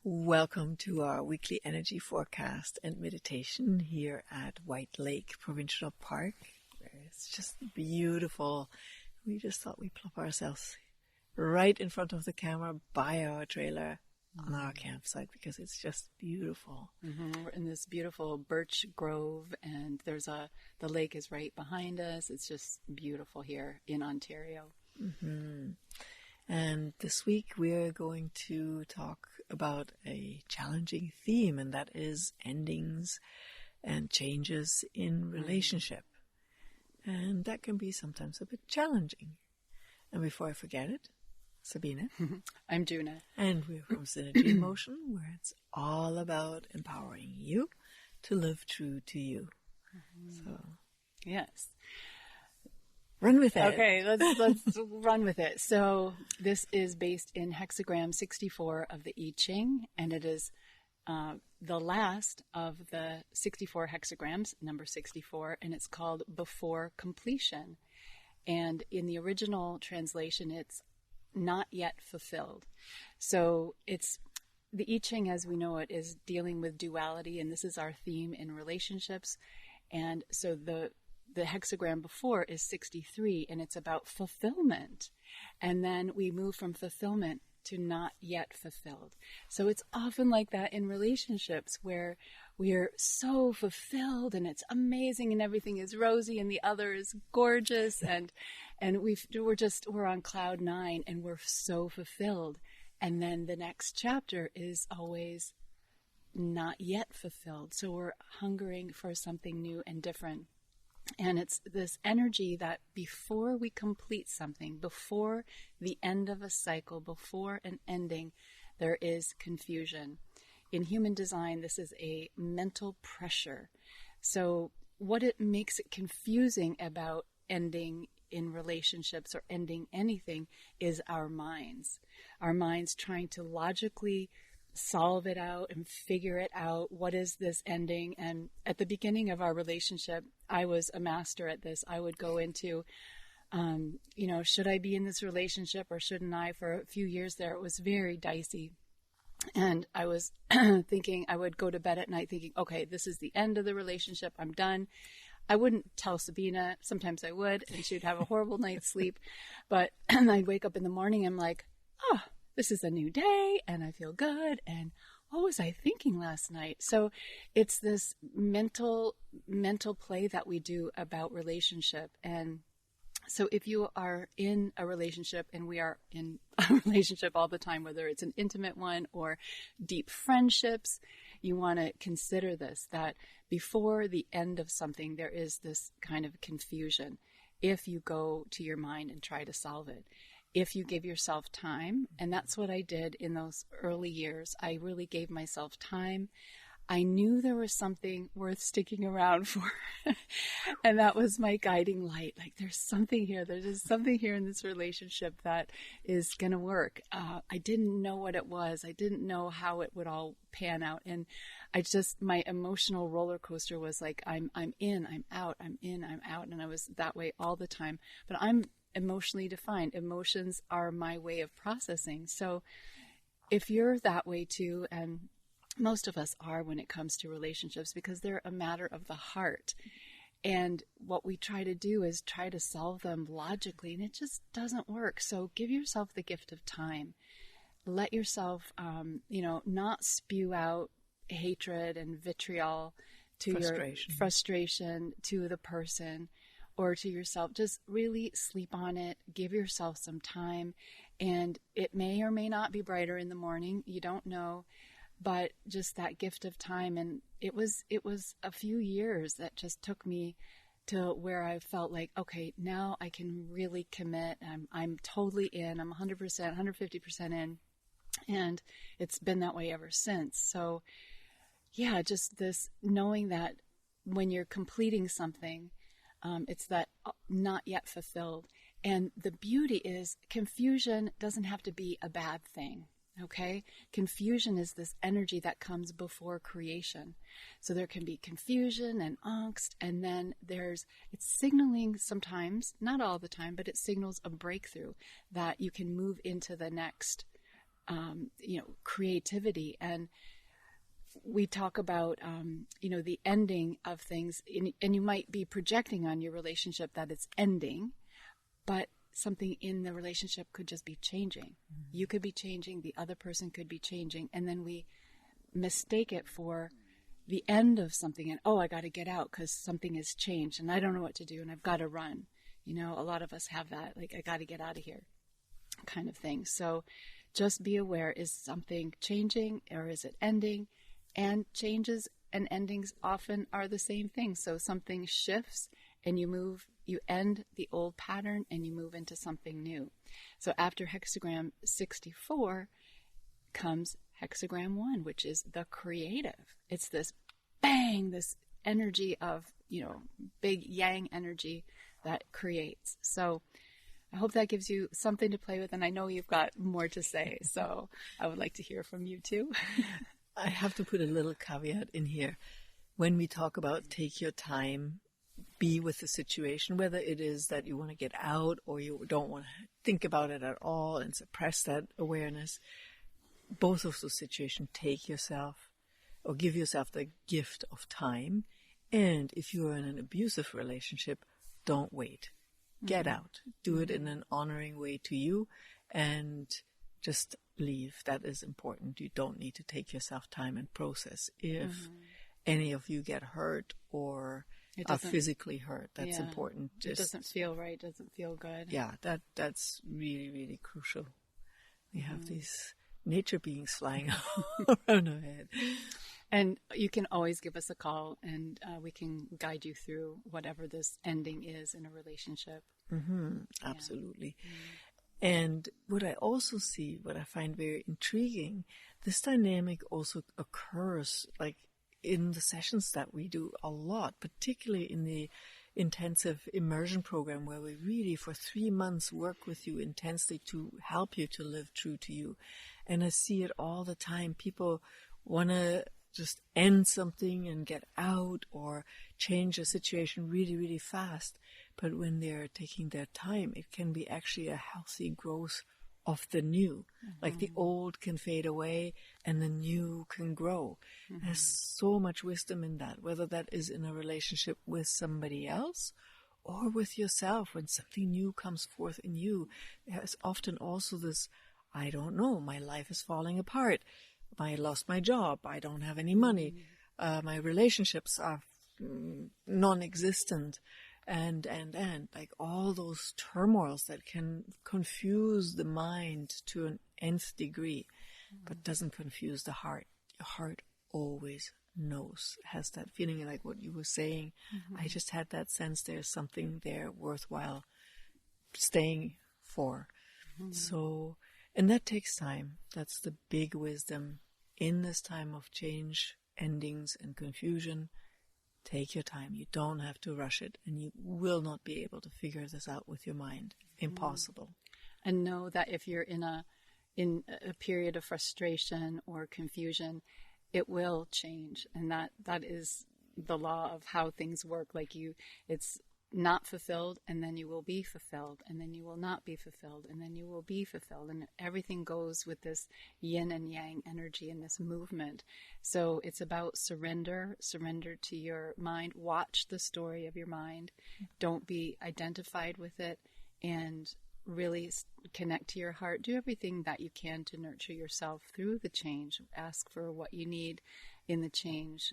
Welcome to our weekly energy forecast and meditation here at White Lake Provincial Park. It's just beautiful. We just thought we'd plop ourselves right in front of the camera by our trailer on our campsite because it's just beautiful. We're in this beautiful birch grove, and the lake is right behind us. It's just beautiful here in Ontario. And this week we're going to talk about a challenging theme, and that is endings and changes in relationship. And that can be sometimes a bit challenging. And before I forget it, Sabina. I'm Juna. And we're from Synergy Emotion, where it's all about empowering you to live true to you. So, yes. Run with it. Okay, let's run with it. So this is based in Hexagram 64 of the I Ching, and it is the last of the 64 hexagrams, number 64, and it's called Before Completion. And in the original translation, it's not yet fulfilled. So it's the I Ching as we know it is dealing with duality, and this is our theme in relationships. And so the hexagram before is 63, and it's about fulfillment. And then we move from fulfillment to not yet fulfilled. So it's often like that in relationships where we are so fulfilled and it's amazing and everything is rosy and the other is gorgeous and we're on cloud 9 and we're so fulfilled. And then the next chapter is always not yet fulfilled. So we're hungering for something new and different. And it's this energy that before we complete something, before the end of a cycle, before an ending, there is confusion. In human design, this is a mental pressure. So what it makes it confusing about ending in relationships or ending anything is our minds. Our minds trying to logically solve it out and figure it out. What is this ending? And at the beginning of our relationship, I was a master at this. I would go into, should I be in this relationship or shouldn't I? For a few years there, it was very dicey. And I was thinking, I would go to bed at night thinking, okay, this is the end of the relationship. I'm done. I wouldn't tell Sabina. Sometimes I would, and she'd have a horrible night's sleep. But I'd wake up in the morning, I'm like, oh, this is a new day and I feel good. And what was I thinking last night? So it's this mental play that we do about relationship. And so if you are in a relationship, and we are in a relationship all the time, whether it's an intimate one or deep friendships, you want to consider this, that before the end of something, there is this kind of confusion if you go to your mind and try to solve it. If you give yourself time, and that's what I did in those early years, I really gave myself time. I knew there was something worth sticking around for, and that was my guiding light. Like, there's something here. There's something here in this relationship that is going to work. I didn't know what it was. I didn't know how it would all pan out, and my emotional roller coaster was like, I'm in, I'm out, I'm in, I'm out, and I was that way all the time. But I'm emotionally defined. Emotions are my way of processing. So if you're that way too, and most of us are when it comes to relationships, because they're a matter of the heart. And what we try to do is try to solve them logically, and it just doesn't work. So give yourself the gift of time. Let yourself, not spew out hatred and vitriol to your frustration to the person or to yourself. Just really sleep on it. Give yourself some time. And it may or may not be brighter in the morning. You don't know. But just that gift of time. And it was a few years that just took me to where I felt like, okay, now I can really commit. I'm totally in. I'm 100%, 150% in. And it's been that way ever since. So yeah, just this knowing that when you're completing something, it's that not yet fulfilled. And the beauty is confusion doesn't have to be a bad thing. Okay? Confusion is this energy that comes before creation. So there can be confusion and angst, and then it's signaling sometimes, not all the time, but it signals a breakthrough that you can move into the next creativity. And we talk about, the ending of things, and you might be projecting on your relationship that it's ending, but something in the relationship could just be changing. You could be changing, the other person could be changing, and then we mistake it for the end of something, and I got to get out because something has changed and I don't know what to do and I've got to run. A lot of us have that, like, I got to get out of here kind of thing. So just be aware, is something changing or is it ending? And changes and endings often are the same thing. So something shifts and you end the old pattern and you move into something new. So after hexagram 64 comes hexagram 1, which is the creative. It's this bang, this energy of, big yang energy that creates. So I hope that gives you something to play with. And I know you've got more to say, so I would like to hear from you too. I have to put a little caveat in here. When we talk about take your time, be with the situation, whether it is that you want to get out or you don't want to think about it at all and suppress that awareness, both of those situations, take yourself or give yourself the gift of time. And if you are in an abusive relationship, don't wait. Get out. Do it in an honoring way to you and just leave. That is important. You don't need to take yourself time and process. If any of you get hurt or are physically hurt, that's important. It doesn't feel right, doesn't feel good. Yeah, that's really, really crucial. We have these nature beings flying around our head. And you can always give us a call and we can guide you through whatever this ending is in a relationship. Absolutely. And what I also see, what I find very intriguing, this dynamic also occurs like in the sessions that we do a lot, particularly in the intensive immersion program where we really for 3 months work with you intensely to help you to live true to you. And I see it all the time. People want to just end something and get out or change a situation really, really fast. But when they're taking their time, it can be actually a healthy growth of the new. Like the old can fade away and the new can grow. There's so much wisdom in that, whether that is in a relationship with somebody else or with yourself. When something new comes forth in you, there's often also this, I don't know, my life is falling apart. I lost my job. I don't have any money. My relationships are non-existent. And like all those turmoils that can confuse the mind to an nth degree, but doesn't confuse the heart. Your heart always knows, has that feeling like what you were saying. I just had that sense there's something there worthwhile staying for. So, and that takes time. That's the big wisdom in this time of change, endings, and confusion. Take your time. You don't have to rush it, and you will not be able to figure this out with your mind. Impossible. And know that if you're in a period of frustration or confusion, it will change, and that is the law of how things work. Like it's not fulfilled, and then you will be fulfilled, and then you will not be fulfilled, and then you will be fulfilled. And everything goes with this yin and yang energy and this movement. So it's about surrender to your mind. Watch the story of your mind. Don't be identified with it, and really connect to your heart. Do everything that you can to nurture yourself through the change. Ask for what you need in the change,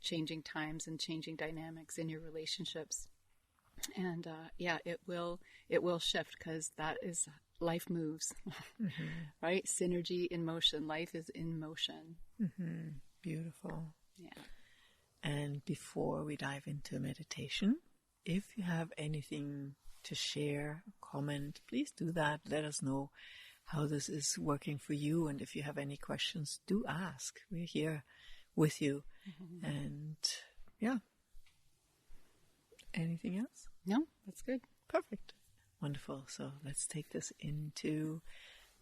changing times and changing dynamics in your relationships. And it will shift, because that is life moves, right? Synergy in motion. Life is in motion. Beautiful. Yeah. And before we dive into meditation, if you have anything to share, comment, please do that. Let us know how this is working for you. And if you have any questions, do ask. We're here with you. And yeah. Anything else? No, that's good. Perfect. Wonderful. So let's take this into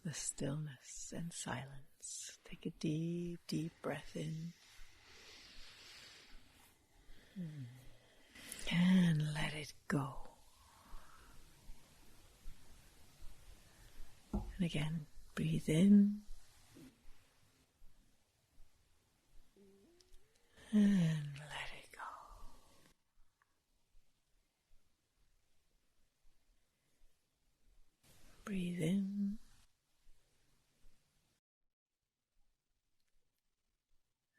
the stillness and silence. Take a deep, deep breath in. And let it go. And again, breathe in And let it go. Breathe in.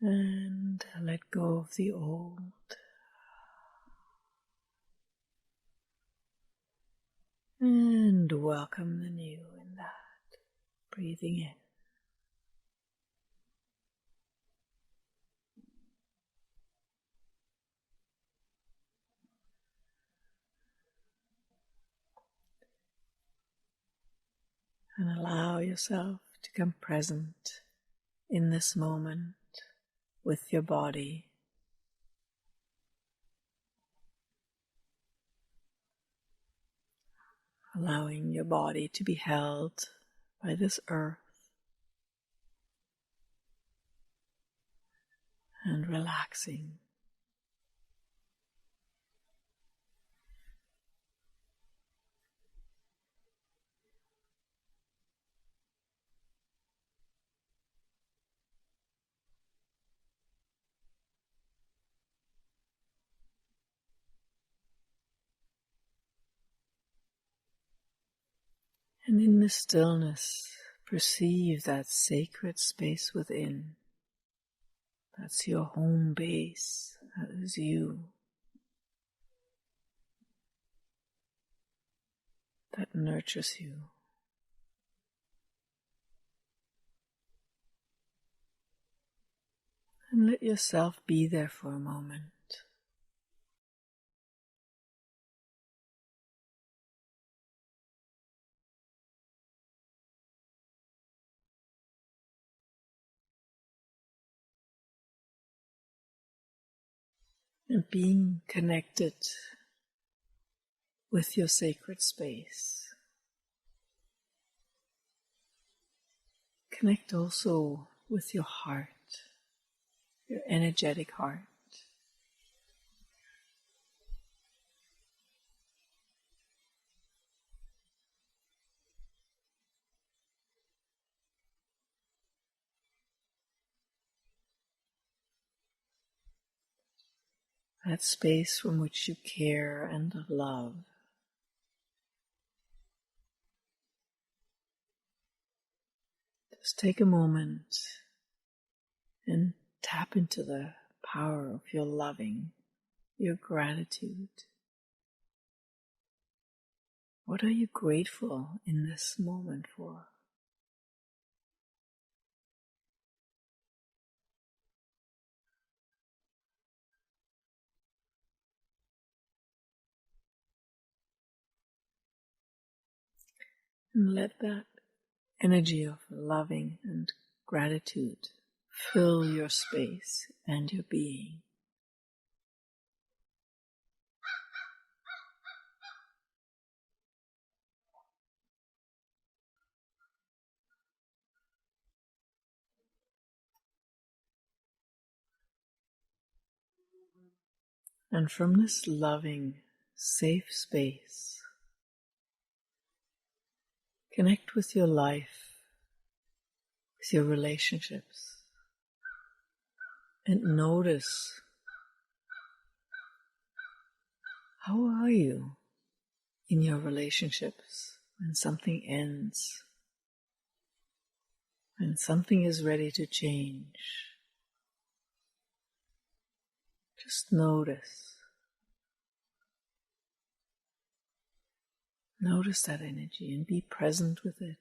And let go of the old. And welcome the new in that. Breathing in. And allow yourself to come present in this moment with your body. Allowing your body to be held by this earth and relaxing. And in the stillness, perceive that sacred space within. That's your home base. That is you. That nurtures you. And let yourself be there for a moment. And being connected with your sacred space. Connect also with your heart, your energetic heart. That space from which you care and love. Just take a moment and tap into the power of your loving, your gratitude. What are you grateful in this moment for? And let that energy of loving and gratitude fill your space and your being. And from this loving, safe space, connect with your life, with your relationships, and notice, how are you in your relationships when something ends, when something is ready to change? Just notice. Notice that energy and be present with it.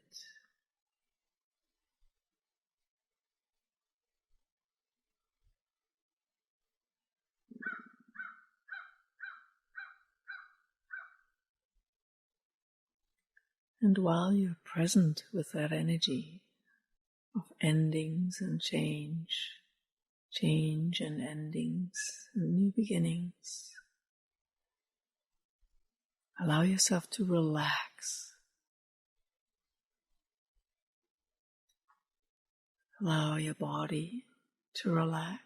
And while you're present with that energy of endings and change, change and endings and new beginnings, allow yourself to relax. Allow your body to relax,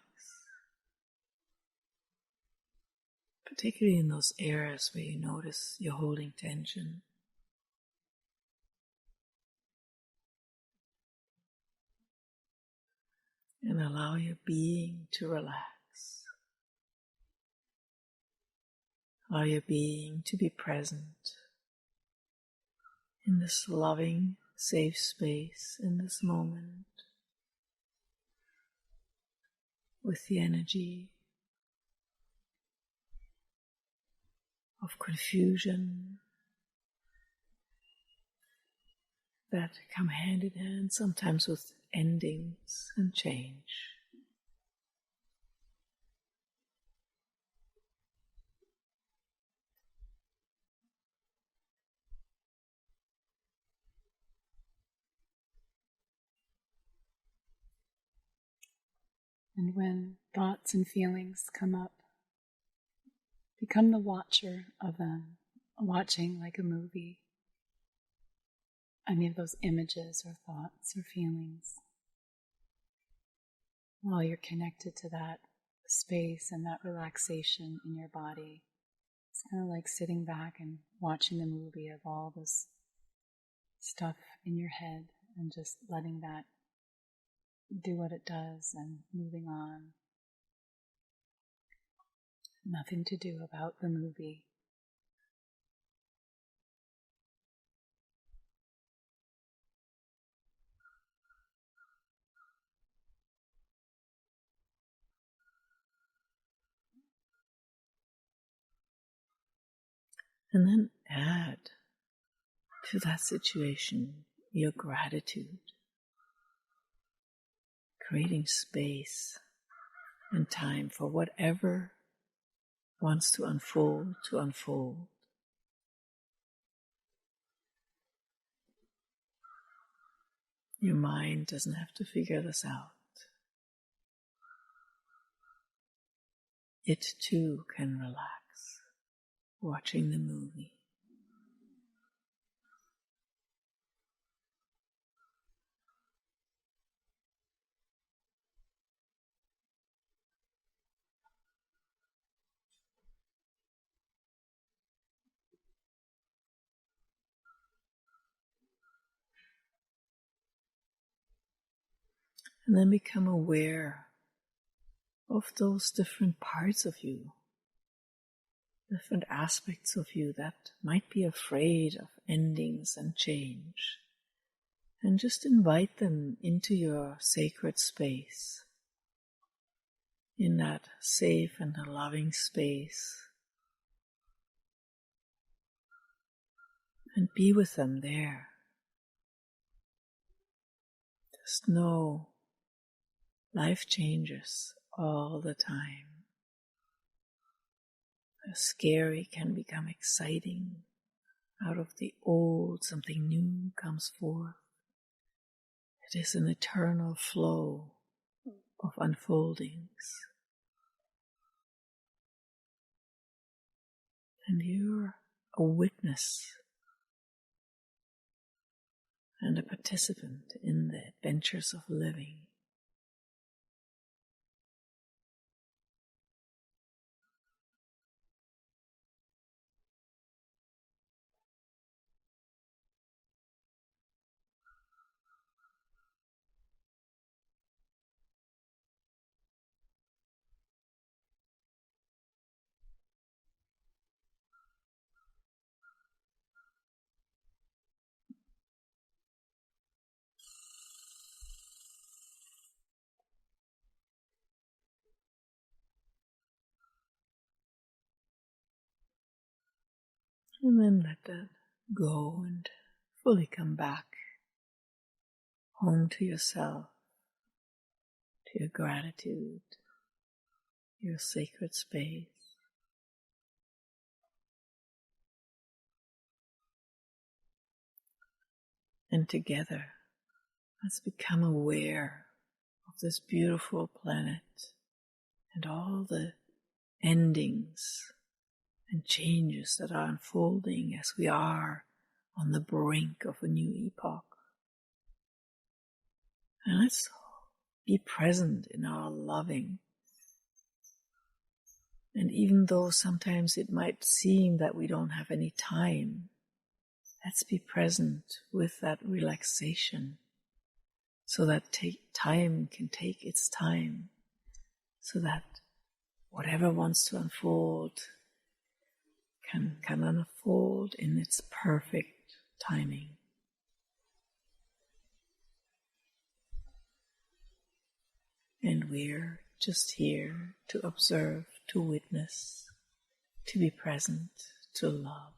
particularly in those areas where you notice you're holding tension. And allow your being to relax. Allow your being to be present in this loving, safe space, in this moment, with the energy of confusion that come hand in hand, sometimes with endings and change. And when thoughts and feelings come up, become the watcher of them, watching like a movie. Any of those images or thoughts or feelings. While you're connected to that space and that relaxation in your body, it's kind of like sitting back and watching the movie of all this stuff in your head and just letting that do what it does and moving on. Nothing to do about the movie. And then add to that situation your gratitude, creating space and time for whatever wants to unfold, to unfold. Your mind doesn't have to figure this out. It too can relax, watching the movie. And then become aware of those different parts of you, different aspects of you that might be afraid of endings and change. And just invite them into your sacred space, in that safe and loving space. And be with them there. Just know life changes all the time. The scary can become exciting. Out of the old, something new comes forth. It is an eternal flow of unfoldings. And you're a witness and a participant in the adventures of living. And then let that go and fully come back home to yourself, to your gratitude, your sacred space. And together, let's become aware of this beautiful planet and all the endings and changes that are unfolding as we are on the brink of a new epoch. And let's be present in our loving. And even though sometimes it might seem that we don't have any time, let's be present with that relaxation so that time can take its time, so that whatever wants to unfold can unfold in its perfect timing. And we're just here to observe, to witness, to be present, to love.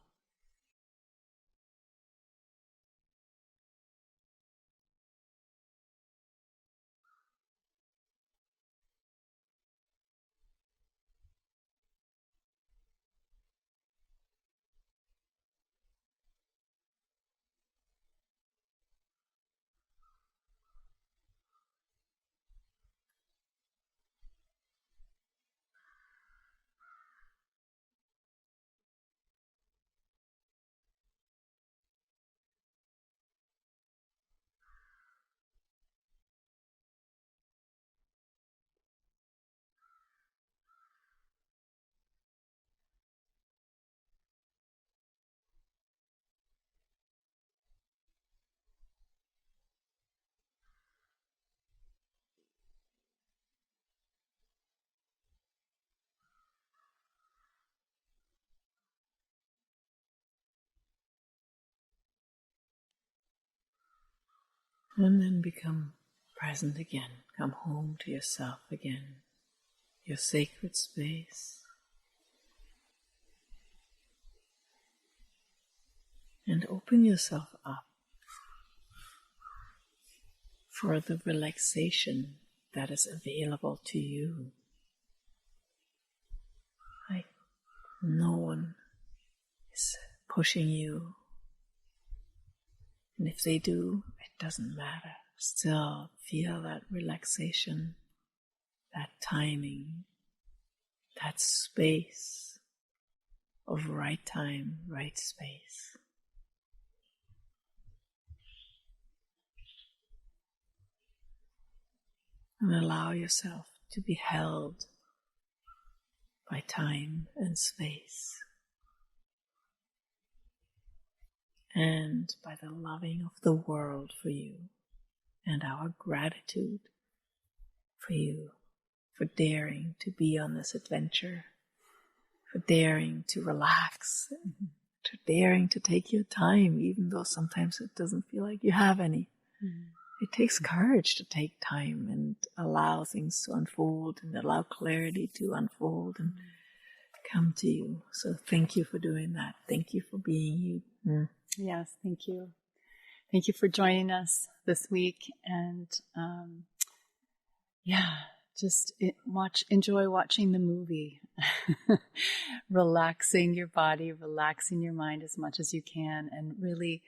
And then become present again. Come home to yourself again, your sacred space. And open yourself up for the relaxation that is available to you. Like no one is pushing you. And if they do, it doesn't matter. Still feel that relaxation, that timing, that space of right time, right space. And allow yourself to be held by time and space. And by the loving of the world for you, and our gratitude for you, for daring to be on this adventure, for daring to relax, for daring to take your time, even though sometimes it doesn't feel like you have any. It takes courage to take time and allow things to unfold and allow clarity to unfold and come to you. So thank you for doing that. Thank you for being you. Yes, thank you. Thank you for joining us this week. And just enjoy watching the movie. Relaxing your body, relaxing your mind as much as you can, and really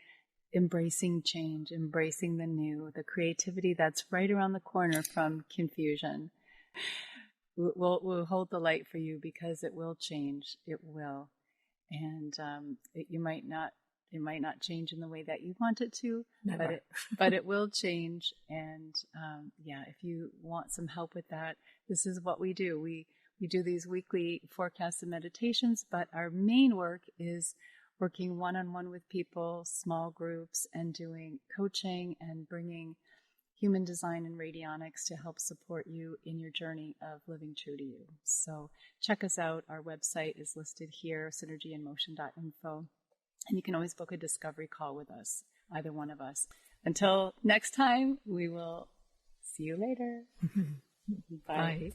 embracing change, embracing the new, the creativity that's right around the corner from confusion. We'll hold the light for you because it will change. It will. And it might not change in the way that you want it to, but it will change. And if you want some help with that, this is what we do. We do these weekly forecasts and meditations, but our main work is working one-on-one with people, small groups, and doing coaching and bringing human design and radionics to help support you in your journey of living true to you. So check us out. Our website is listed here, synergyinmotion.info. And you can always book a discovery call with us, either one of us. Until next time, we will see you later. Bye. Bye.